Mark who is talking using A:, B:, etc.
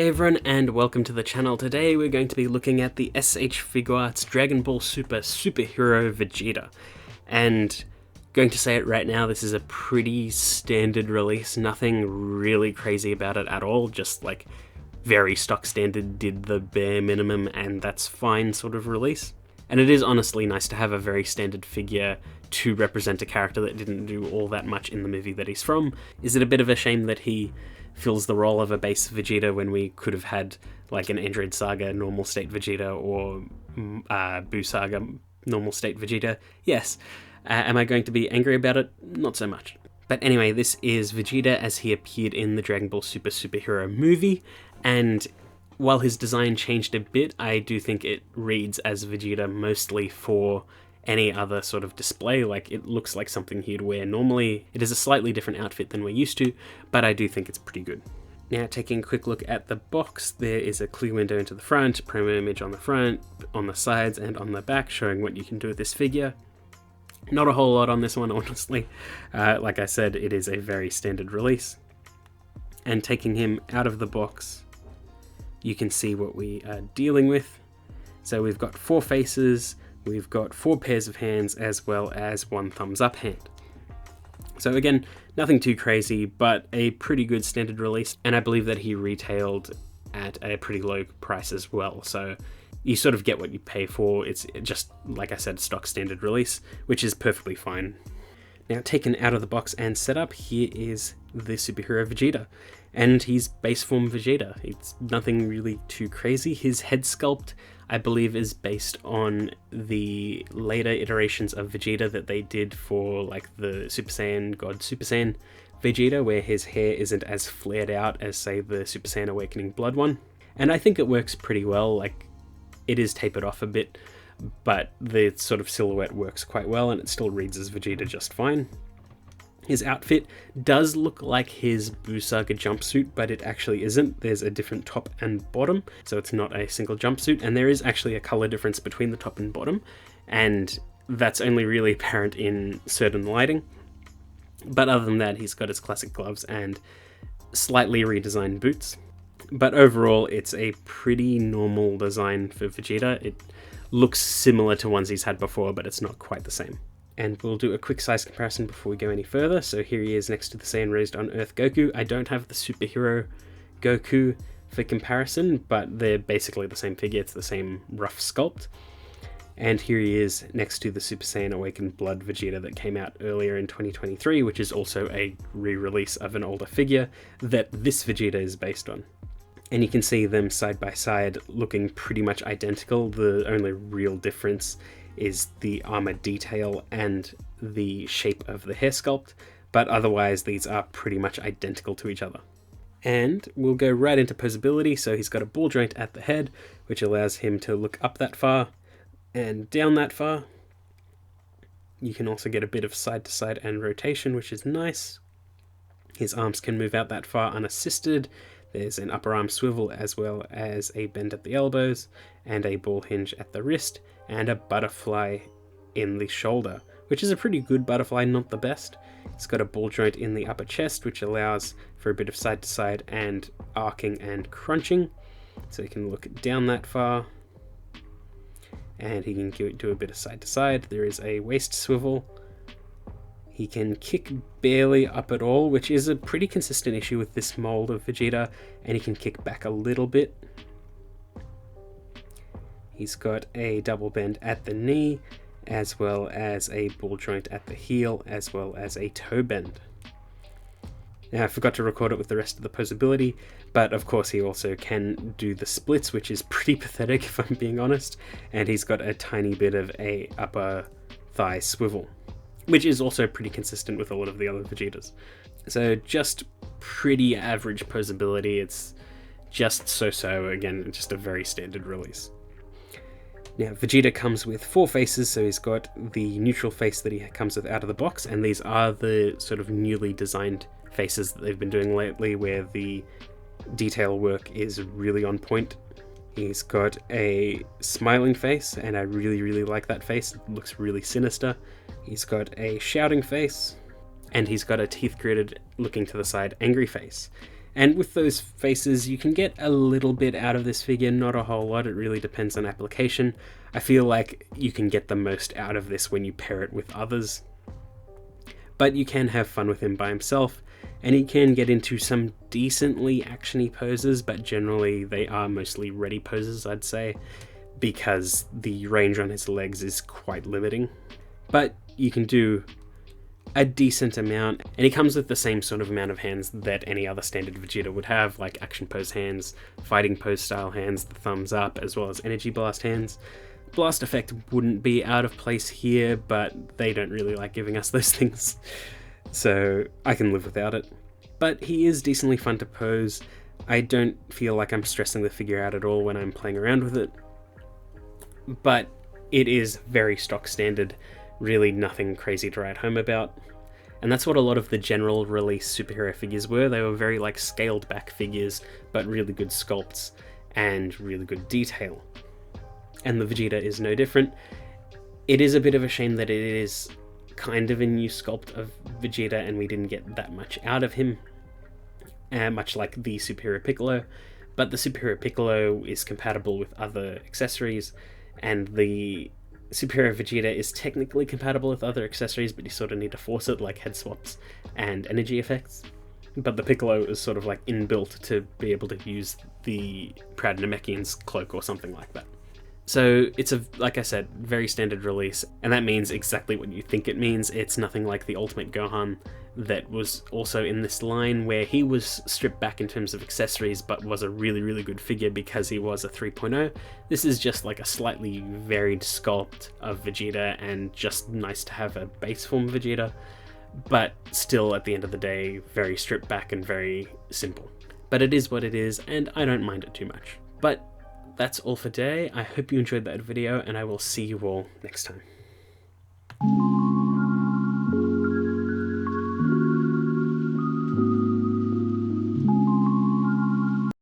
A: Hey everyone, and welcome to the channel. Today we're going to be looking at the S.H.Figuarts Dragon Ball Super Superhero Vegeta. And going to say it right now, this is a pretty standard release, nothing really crazy about it at all, just like very stock standard, did the bare minimum and that's fine sort of release. And it is honestly nice to have a very standard figure to represent a character that didn't do all that much in the movie that he's from. Is it a bit of a shame that he fills the role of a base Vegeta when we could have had like an Android Saga normal state Vegeta or Buu Saga normal state Vegeta? Yes. Am I going to be angry about it? Not so much. But anyway, this is Vegeta as he appeared in the Dragon Ball Super Superhero movie, and while his design changed a bit, I do think it reads as Vegeta mostly for any other sort of display. Like, it looks like something he'd wear normally. It is a slightly different outfit than we're used to, but I do think it's pretty good. Now, taking a quick look at the box, there is a clear window into the front, promo image on the front, on the sides, and on the back, showing what you can do with this figure. Not a whole lot on this one, honestly. Like I said, it is a very standard release. And taking him out of the box, you can see what we are dealing with. So we've got 4 faces, we've got 4 pairs of hands, as well as 1 thumbs up hand. So again, nothing too crazy, but a pretty good standard release, and I believe that he retailed at a pretty low price as well, so you sort of get what you pay for. It's just, like I said, stock standard release, which is perfectly fine. Now, taken out of the box and set up, here is the superhero Vegeta, and he's base form Vegeta. It's nothing really too crazy. His head sculpt, I believe, is based on the later iterations of Vegeta that they did for like the Super Saiyan God Super Saiyan Vegeta, where his hair isn't as flared out as, say, the Super Saiyan Awakening Blood one. And I think it works pretty well. Like, it is tapered off a bit, but the sort of silhouette works quite well, and it still reads as Vegeta just fine. His outfit does look like his Buu Saga jumpsuit, but it actually isn't. There's a different top and bottom, so it's not a single jumpsuit, and there is actually a color difference between the top and bottom, and that's only really apparent in certain lighting. But other than that, he's got his classic gloves and slightly redesigned boots. But overall, it's a pretty normal design for Vegeta. It looks similar to ones he's had before, but it's not quite the same. And we'll do a quick size comparison before we go any further. So here he is next to the Saiyan Raised on Earth Goku. I don't have the superhero Goku for comparison, but they're basically the same figure. It's the same rough sculpt. And here he is next to the Super Saiyan Awakened Blood Vegeta that came out earlier in 2023, which is also a re-release of an older figure that this Vegeta is based on. And you can see them side by side looking pretty much identical. The only real difference is the armor detail and the shape of the hair sculpt, but otherwise these are pretty much identical to each other. And we'll go right into posability. So he's got a ball joint at the head, which allows him to look up that far and down that far. You can also get a bit of side to side and rotation, which is nice. His arms can move out that far unassisted. There's an upper arm swivel, as well as a bend at the elbows, and a ball hinge at the wrist, and a butterfly in the shoulder, which is a pretty good butterfly, not the best. It's got a ball joint in the upper chest, which allows for a bit of side to side and arcing and crunching. So you can look down that far, and he can do a bit of side to side. There is a waist swivel. He can kick barely up at all, which is a pretty consistent issue with this mold of Vegeta, and he can kick back a little bit. He's got a double bend at the knee, as well as a ball joint at the heel, as well as a toe bend. Now, I forgot to record it with the rest of the posability, but of course he also can do the splits, which is pretty pathetic if I'm being honest, and he's got a tiny bit of a upper thigh swivel, which is also pretty consistent with a lot of the other Vegetas. So just pretty average posability. It's just so-so, again, just a very standard release. Now, Vegeta comes with 4 faces, so he's got the neutral face that he comes with out of the box, and these are the sort of newly designed faces that they've been doing lately, where the detail work is really on point. He's got a smiling face, and I really like that face. It looks really sinister. He's got a shouting face, and he's got a teeth-gritted, looking to the side, angry face. And with those faces, you can get a little bit out of this figure, not a whole lot, it really depends on application. I feel like you can get the most out of this when you pair it with others. But you can have fun with him by himself, and he can get into some decently actiony poses, but generally they are mostly ready poses, I'd say, because the range on his legs is quite limiting. But you can do a decent amount, and he comes with the same sort of amount of hands that any other standard Vegeta would have, like action pose hands, fighting pose style hands, the thumbs up, as well as energy blast hands. Blast effect wouldn't be out of place here, but they don't really like giving us those things, so I can live without it. But he is decently fun to pose. I don't feel like I'm stressing the figure out at all when I'm playing around with it, but it is very stock standard, really nothing crazy to write home about. And that's what a lot of the general release superhero figures were. They were very like scaled back figures, but really good sculpts and really good detail. And the Vegeta is no different. It is a bit of a shame that it is kind of a new sculpt of Vegeta and we didn't get that much out of him, much like the Superior Piccolo, but the Superior Piccolo is compatible with other accessories, and the Superior Vegeta is technically compatible with other accessories, but you sort of need to force it, like head swaps and energy effects. But the Piccolo is sort of like inbuilt to be able to use the Proud Namekian's cloak or something like that. So it's like I said, very standard release, and that means exactly what you think it means. It's nothing like the Ultimate Gohan that was also in this line, where he was stripped back in terms of accessories, but was a really, really good figure because he was a 3.0. This is just like a slightly varied sculpt of Vegeta, and just nice to have a base form Vegeta, but still at the end of the day, very stripped back and very simple. But it is what it is, and I don't mind it too much. But that's all for today. I hope you enjoyed that video, and I will see you all next time.